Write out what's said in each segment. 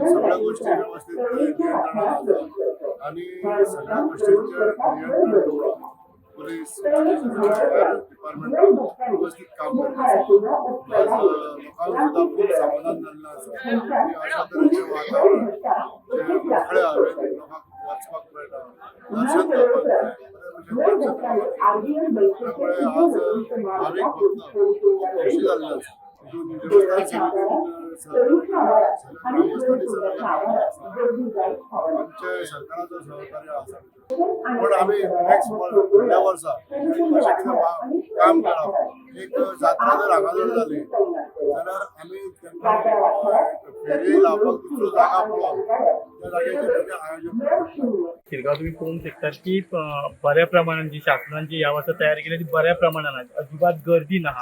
सगळ्या गोष्टी व्यवस्थित नियंत्रणात आणि सगळ्या गोष्टींच्या नियंत्रण पोलीस डिपार्टमेंट व्यवस्थित काम करतात. लोकांना सुद्धा खूप समाधान झालेलं असं की अशा तऱ्हेचे वातावरण जे मोकळे हवेत लोकांना वाचपाक मेळटा, दर्शन घेवपाक त्यामुळे आज भाविक भक्त खुशी जाल्ले आसा. देवस्थान आमचे सरकाराचो सहकार्य आसा पण आम्ही नेक्स्ट फुडल्या वर्सा अशें कितें काम करप. एक जात्रा जर हांगा जर जाली जाल्यार आमी तेंकां फेरये लावपाक दुसरो जागा पळोवन त्या जाग्याचेर तेंचें आयोजन करतात. शिरगाव तुम्ही पळोवंक शकतात की बऱ्या प्रमाणात जी शासनान जी ह्या वर्सा तयारी केली ती बऱ्या प्रमाणात आसा. अजिबात गर्दी ना.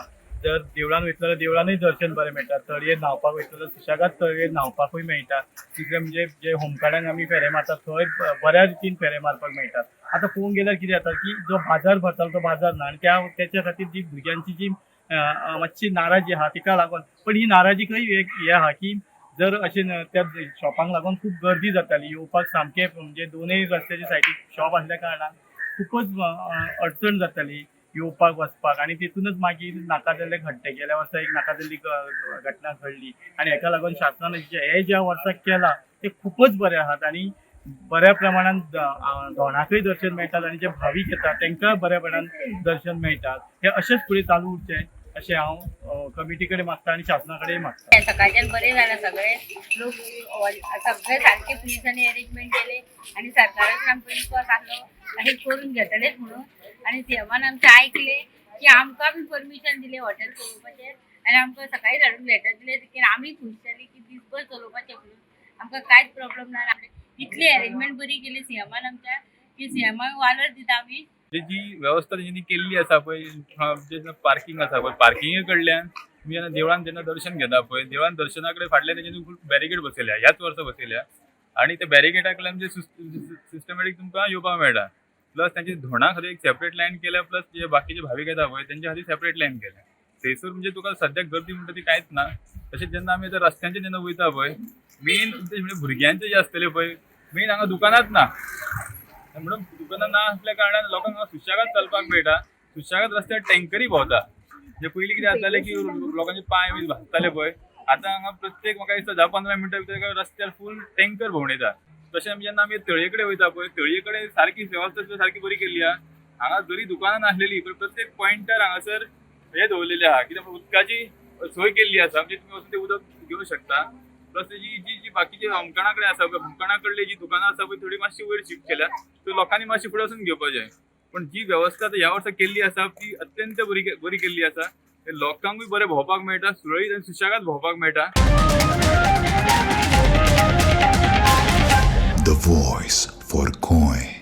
जर देवळान वयतलो जाल्यार देवळानूय दर्शन बरें मेळटा. तळयेर न्हांवपाक वयतलो जाल्यार सुशेगाद तळयेर न्हांवपाकूय मेळटा. तिसरें म्हणजे जे होमगार्डान आमी फेरे मारतात थंय बऱ्या रितीन फेरे मारपाक मेळटात. आतां पळोवंक गेल्यार कितें जाता की जो बाजार भरतालो तो बाजार ना आनी त्याच्या खातीर जी भुरग्यांची जी मातशी नाराजी आहा तिका लागून पण ही नाराजी खंय हे आहा की जर अशें त्या शॉपांक लागून खूब गर्दी जाताली येवपाक सामकें म्हणजे दोनूय रस्त्याच्या सायडीक शॉप आसल्या कारणान खूपच अडचण जाताली येवपाक वचपाक आनी तितूनच मागीर नाका जाल्ले घडटे गेल्या वर्सा एक नाका जाल्ली घटना घडली आनी हेका लागून शासनान हे ज्या वर्सा केलां ते खूपच बरें आहात आनी बऱ्या प्रमाणान धोंडाकय दर्शन मेळटात आनी जे भावीक येतात तांकां बऱ्या प्रमाणान दर्शन मेळटात. हे अशेंच फुडें चालू उरचें अशें हांव कमिटी कडेन मागता आनी शासना कडेन मागता. सकाळच्यान बरें जालें सगळे लोक सगळे सारखे पुलिसांनी अरेंजमेंट केले आनी सरकारान आमकां विश्वास आसलो अशें करून घेतलेच म्हणून आनी सीएमान आमचे ऐकले की आमकां बी परमिशन दिले हॉटेल चलोवपाचें आनी आमकां सकाळी धाडून लेटर दिले की आमी खुश जाली की दिसभर चलोवपाचें म्हणून आमकां कांयच प्रॉब्लेम ना. इतली अरेंजमेंट बरी केली सीएमान आमच्या की सीएमाक वालर दिता आमी. जी व्यवस्था तेंच्यांनी केल्ली आसा पळय जेन्ना पार्किंग आसा पळय पार्किंगे कडल्यान तुमी जेन्ना देवळान जेन्ना दर्शन घेता पळय देवळान दर्शना कडेन फाटल्यान तेंच्यांनी फूल बॅरिकेड बसयल्या ह्याच वर्सा बसयल्या आनी त्या बॅरिकेडा कडल्यान म्हणजे सिस्टमॅटीक तुमकां येवपाक मेळटा. प्लस तांची धोंडा खातीर एक सेपरेट लायन केल्या प्लस जे बाकीचे भावीक येता पळय तेंच्या खातीर सेपरेट लायन केल्या. थंयसर म्हणजे तुका सद्याक गर्दी म्हणटा ती कांयच ना. तशेंच जेन्ना आमी आतां रस्त्यांचेर जेन्ना वयता पळय मेन उद्देश म्हणजे भुरग्यांचे जे आसतले पळय मेन हांगा दुकानात ना म्हणून दुकानां ना असल्या कारणान लोकांक हांगा सुशेगाद चलपाक मेळटा. सुशेगाद रस्त्यार टँकरी भोंवता. म्हणजे पयलीं कितें जातालें की लोकांचे पांय बी भाजताले पळय आतां हांगा प्रत्येक म्हाका दिसता 10-15 मिनटां भितर रस्त्यार फूल टँकर भोंवडयता. तशें जेन्ना आमी तळये कडेन वयता पळय तळये कडेन सारकी वेवस्था सारकी बरी केल्ली आहा. हांगा जरी दुकानां नासलेली पण प्रत्येक पॉयंटार हांगासर हे दवरलेले आहा कित्याक उदकाची सोय केल्ली आसा म्हणजे तुमी वचून तें उदक घेवं शकता. प्लस जी जी जी बाकीचे होमकाणा कडेन आसा पळय होमकाणा कडली जी दुकानां आसा पळय थोडी मातशी वयर शिफ्ट केल्या सो लोकांनी मातशी फुडें वचून घेवपाचें. पण जी वेवस्था ह्या वर्सा केल्ली आसा ती अत्यंत बरी केल्ली आसा. लोकांकूय बरें भोंवपाक मेळटा सुरळीत आनी सुशेगाद भोंवपाक मेळटा. The voice for Coin.